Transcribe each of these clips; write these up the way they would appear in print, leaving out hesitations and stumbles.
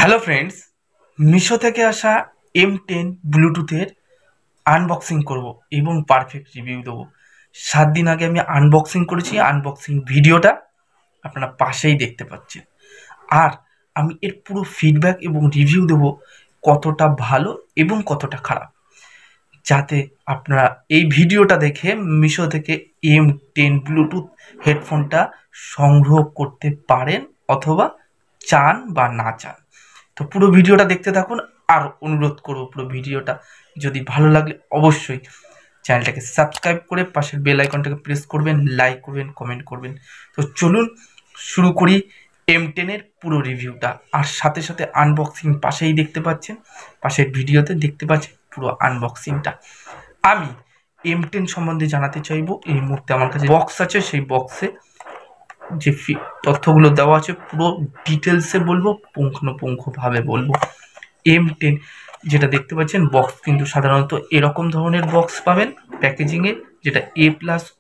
Hello friends, Meesho থেকে আসা M10 ব্লুটুথের unboxing করব এবং পারফেক্ট রিভিউ দেবো। 7 দিন আগে আমি আনবক্সিং করেছি, আনবক্সিং ভিডিওটা আপনারা পাশেই দেখতে পাচ্ছেন। আর আমি এর পুরো ফিডব্যাক এবং রিভিউ দেবো, কতটা ভালো এবং কতটা খারাপ, যাতে আপনারা এই ভিডিওটা দেখে মিশো থেকে M10 ব্লুটুথ হেডফোনটা সংগ্রহ করতে পারেন, অথবা চান বা না চান। তো পুরো ভিডিওটা দেখতে থাকুন। আর অনুরোধ করব, পুরো ভিডিওটা যদি ভালো লাগলে অবশ্যই চ্যানেলটাকে সাবস্ক্রাইব করে পাশের বেল আইকনটাকে প্রেস করবেন, লাইক করবেন, কমেন্ট করবেন। তো চলুন শুরু করি M10 এর পুরো রিভিউটা। আর সাথে সাথে আনবক্সিং পাশেই দেখতে পাচ্ছেন, পাশের ভিডিওতে দেখতে পাচ্ছেন পুরো আনবক্সিংটা। আমি M10 সম্বন্ধে জানাতে চাইবো। এই মুহূর্তে আমার কাছে বক্স আছে, সেই বক্সে যে তথ্যগুলো দেওয়া আছে পুরো ডিটেলসে বলবো, পুঙ্খানুপুঙ্খভাবে বলবো। M10 যেটা দেখতে পাচ্ছেন, বক্স কিন্তু সাধারণত এরকম ধরনের বক্স পাবেন প্যাকেজিংয়ে, যেটা A+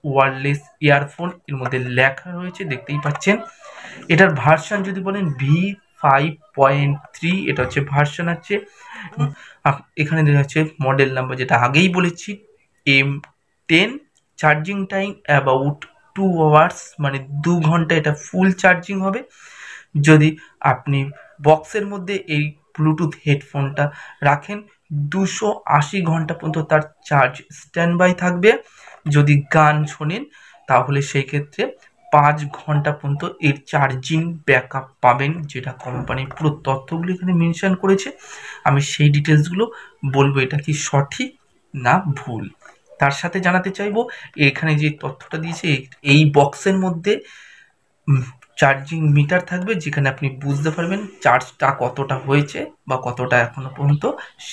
ওয়্যারলেস ইয়ারফোন এর মধ্যে লেখা রয়েছে, দেখতেই পাচ্ছেন। এটার ভার্সন যদি বলেন V5.3, এটা হচ্ছে ভার্সন আছে। এখানে দেখা যাচ্ছে মডেল নাম্বার, যেটা আগেই বলেছি M10। Charging time about 2 hours, মানে 2 ঘন্টা এটা ফুল চার্জিং হবে। যদি আপনি বক্সের মধ্যে এই ব্লুটুথ হেডফোনটা রাখেন, 280 ঘন্টা পর্যন্ত তার চার্জ স্ট্যান্ড বাই থাকবে। যদি গান শোনেন তাহলে সেই ক্ষেত্রে 5 ঘন্টা পর্যন্ত এর চার্জিং ব্যাকআপ পাবেন, যেটা কোম্পানির পুরো তথ্যগুলো এখানে মেনশন করেছে। আমি সেই ডিটেলসগুলো বলবো, এটা কি সঠিক না ভুল। তার সাথে জানাতে চাইবো, এখানে যে তথ্যটা দিয়েছে, এই বক্সের মধ্যে চার্জিং মিটার থাকবে, যেখানে আপনি বুঝতে পারবেন চার্জটা কতটা হয়েছে বা কতটা এখনো পর্যন্ত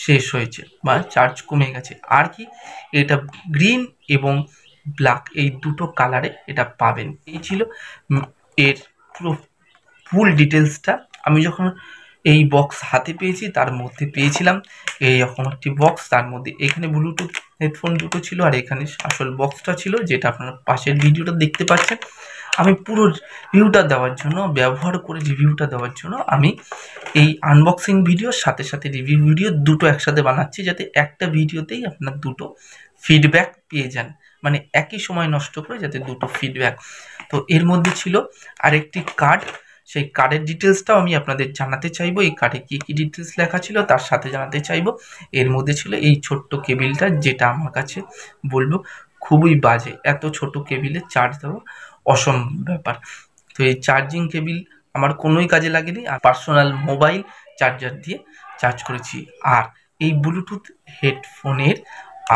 শেষ হয়েছে বা চার্জ কমে গেছে। আর কি, এটা গ্রিন এবং ব্ল্যাক এই দুটো কালারে এটা পাবেন। এই ছিল এর পুরো ফুল ডিটেলসটা। আমি যখন এই বক্স হাতে পেয়েছি, তার মধ্যে পেয়েছিলাম এই রকম একটি বক্স, তার মধ্যে এখানে ব্লুটুথ হেডফোন দুটো ছিল, আর এখানে আসল বক্সটা ছিল, যেটা আপনারা পাশের ভিডিওটা দেখতে পাচ্ছেন। আমি পুরো রিভিউটা দেওয়ার জন্য, ব্যবহার করে রিভিউটা দেওয়ার জন্য আমি এই আনবক্সিং ভিডিওর সাথে সাথে রিভিউ ভিডিও দুটো একসাথে বানাচ্ছি, যাতে একটা ভিডিওতেই আপনার দুটো ফিডব্যাক পেয়ে যান, মানে একই সময় নষ্ট করে যাতে দুটো ফিডব্যাক। তো এর মধ্যে ছিল আরেকটি কার্ড, সেই কার্ডের ডিটেলসটাও আমি আপনাদের জানাতে চাইবো। এই কার্ডে কী কী ডিটেলস লেখা ছিল তার সাথে জানাতে চাইবো। এর মধ্যে ছিল এই ছোট্ট কেবিলটা, যেটা আমার কাছে বলবো খুবই বাজে। এত ছোট কেবিলে চার্জ দেওয়া অসম্ভব ব্যাপার। তো এই চার্জিং কেবিল আমার কোনোই কাজে লাগেনি, আর পার্সোনাল মোবাইল চার্জার দিয়ে চার্জ করেছি। আর এই ব্লুটুথ হেডফোনের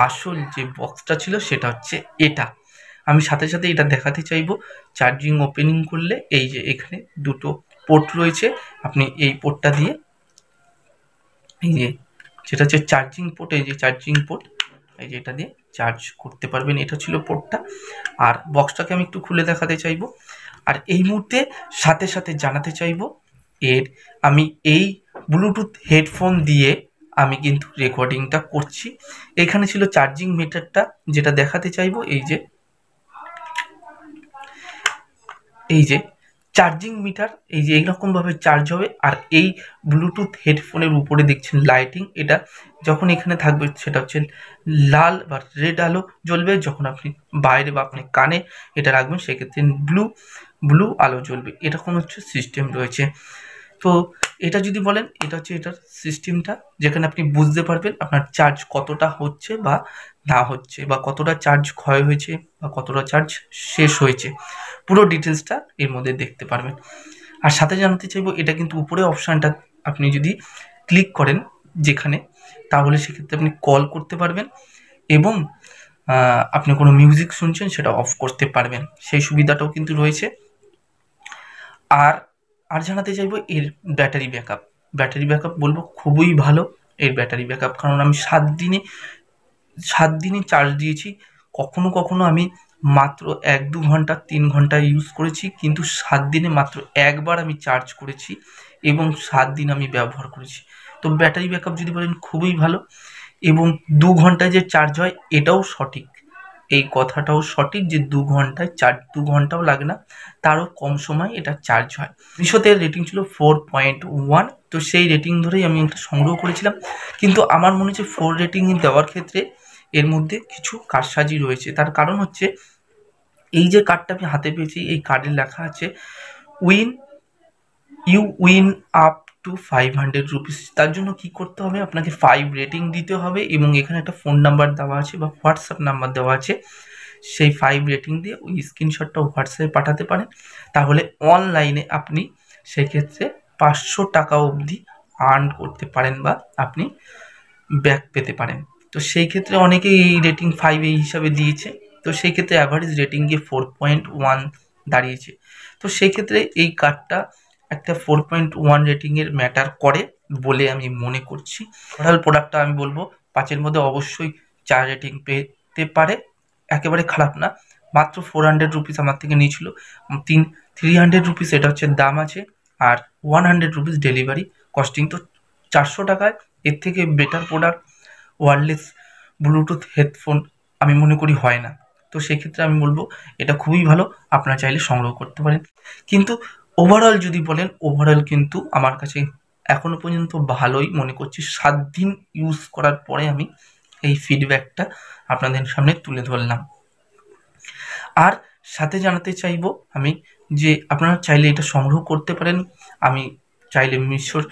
আসল যে বক্সটা ছিল সেটা হচ্ছে এটা। আমি সাথে সাথে এটা দেখাতে চাইবো। চার্জিং ওপেনিং করলে এই যে এখানে দুটো পোর্ট রয়েছে, আপনি এই পোর্টটা দিয়ে, এই যে যেটা হচ্ছে চার্জিং পোর্ট, এই যে চার্জিং পোর্ট, এই যে এটা দিয়ে চার্জ করতে পারবেন। এটা ছিল পোর্টটা। আর বক্সটাকে আমি একটু খুলে দেখাতে চাইবো। আর এই মুহূর্তে সাথে সাথে জানাতে চাইবো, আমি এই ব্লুটুথ হেডফোন দিয়ে আমি কিন্তু রেকর্ডিংটা করছি। এখানে ছিল চার্জিং মিটারটা, যেটা দেখাতে চাইবো। এই যে চার্জিং মিটার, এই যে এইরকমভাবে চার্জ হবে। আর এই ব্লুটুথ হেডফোনের উপরে দেখছেন লাইটিং, এটা যখন এখানে থাকবে সেটা হচ্ছে লাল বা রেড আলো জ্বলবে। যখন আপনি বাইরে বা আপনি কানে এটা রাখবেন, সেক্ষেত্রে ব্লু আলো জ্বলবে। এরকম হচ্ছে সিস্টেম রয়েছে। তো এটা যদি বলেন, এটা হচ্ছে এটার সিস্টেমটা, যেখানে আপনি বুঝতে পারবেন আপনার চার্জ কতটা হচ্ছে বা না হচ্ছে, বা কতটা চার্জ ক্ষয় হয়েছে বা কতটা চার্জ শেষ হয়েছে। পুরো ডিটেলসটা এর মধ্যে দেখতে পারবেন। আর সাথে জানাতে চাইবো, এটা কিন্তু উপরে অপশানটা আপনি যদি ক্লিক করেন যেখানে, তাহলে সেক্ষেত্রে আপনি কল করতে পারবেন, এবং আপনি কোনো মিউজিক শুনছেন সেটা অফ করতে পারবেন, সেই সুবিধাটাও কিন্তু রয়েছে। আর জানাতে চাইবো এর ব্যাটারি ব্যাকআপ বলবো খুবই ভালো এর ব্যাটারি ব্যাকআপ। কারণ আমি 7 দিনই চার্জ দিয়েছি। কখনো আমি মাত্র 1-2 ঘন্টা 3 ঘন্টা ইউজ করেছি, কিন্তু 7 দিনে মাত্র একবার আমি চার্জ করেছি এবং 7 দিন আমি ব্যবহার করেছি। তো ব্যাটারি ব্যাকআপ যদি বলেন খুবই ভালো, এবং 2 ঘন্টায় যে চার্জ হয় এটাও সঠিক। এই কথাটাও সঠিক যে 2 ঘন্টায় 2 ঘন্টাও লাগে না, তারও কম সময় এটা চার্জ হয়। মিশোতে রেটিং ছিল 4.1, তো সেই রেটিং ধরেই আমি এটা সংগ্রহ করেছিলাম। কিন্তু আমার মনে হচ্ছে 4 রেটিং দেওয়ার ক্ষেত্রে এর মধ্যে কিছু কারসাজি রয়েছে। তার কারণ হচ্ছে এই যে কার্ডটা আমি হাতে পেয়েছি, এই কার্ডে লেখা আছে you win up to 500 rupees. তার জন্য কি করতে হবে, আপনাকে 5 রেটিং দিতে হবে এবং এখানে একটা ফোন নাম্বার দেওয়া আছে বা হোয়াটসঅ্যাপ নাম্বার দেওয়া আছে। সেই 5 রেটিং দিয়ে ওই স্ক্রিনশটটা হোয়াটসঅ্যাপে পাঠাতে পারেন, তাহলে অনলাইনে আপনি সেক্ষেত্রে 500 টাকা অবধি আর্ন করতে পারেন বা আপনি ব্যাক পেতে পারেন। তো সেই ক্ষেত্রে অনেকেই এই রেটিং 5 এই হিসাবে দিয়েছে, তো সেই ক্ষেত্রে অ্যাভারেজ রেটিং গিয়ে 4.1 দাঁড়িয়েছে। তো সেই ক্ষেত্রে এই কার্ডটা একটা 4.1 রেটিংয়ের ম্যাটার করে বলে আমি মনে করছি। ওভারঅল প্রোডাক্টটা আমি বলবো 5-এর মধ্যে অবশ্যই 4 রেটিং পেতে পারে, একেবারে খারাপ না। মাত্র 400 রুপিস আমার থেকে নিয়েছিল, 300 রুপিস এটা হচ্ছে দাম আছে, আর 100 রুপিস ডেলিভারি কস্টিং। তো 400 টাকায় এর থেকে better product wireless Bluetooth headphone আমি মনে করি হয় না। তো সেক্ষেত্রে আমি বলবো এটা খুবই ভালো, আপনারা চাইলে সংগ্রহ করতে পারেন। কিন্তু ওভারঅল যদি বলেন, ওভারঅল কিন্তু আমার কাছে এখনো পর্যন্ত ভালোই মনে করছি। 7 দিন ইউজ করার পরে আমি এই ফিডব্যাকটা আপনাদের সামনে তুলে ধরলাম। আর সাথে জানাতে চাইবো আমি যে আপনারা চাইলে এটা সংগ্রহ করতে পারেন। আমি চাইলে মিশোর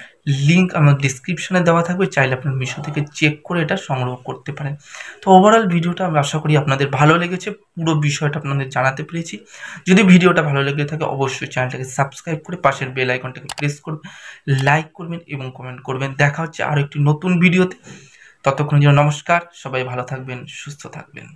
লিঙ্ক আমার ডিসক্রিপশনে দেওয়া থাকবে, চাইলে আপনারা মিশো থেকে চেক করে এটা সংগ্রহ করতে পারেন। তো ওভারঅল ভিডিওটা আমি আশা করি আপনাদের ভালো লেগেছে, পুরো বিষয়টা আপনাদের জানাতে পেরেছি। যদি ভিডিওটা ভালো লেগে থাকে অবশ্যই চ্যানেলটাকে সাবস্ক্রাইব করে পাশের বেল আইকনটাকে প্রেস করবেন, লাইক করবেন এবং কমেন্ট করবেন। দেখা হচ্ছে আরও একটি নতুন ভিডিওতে। ততক্ষণের জন্য নমস্কার, সবাই ভালো থাকবেন, সুস্থ থাকবেন।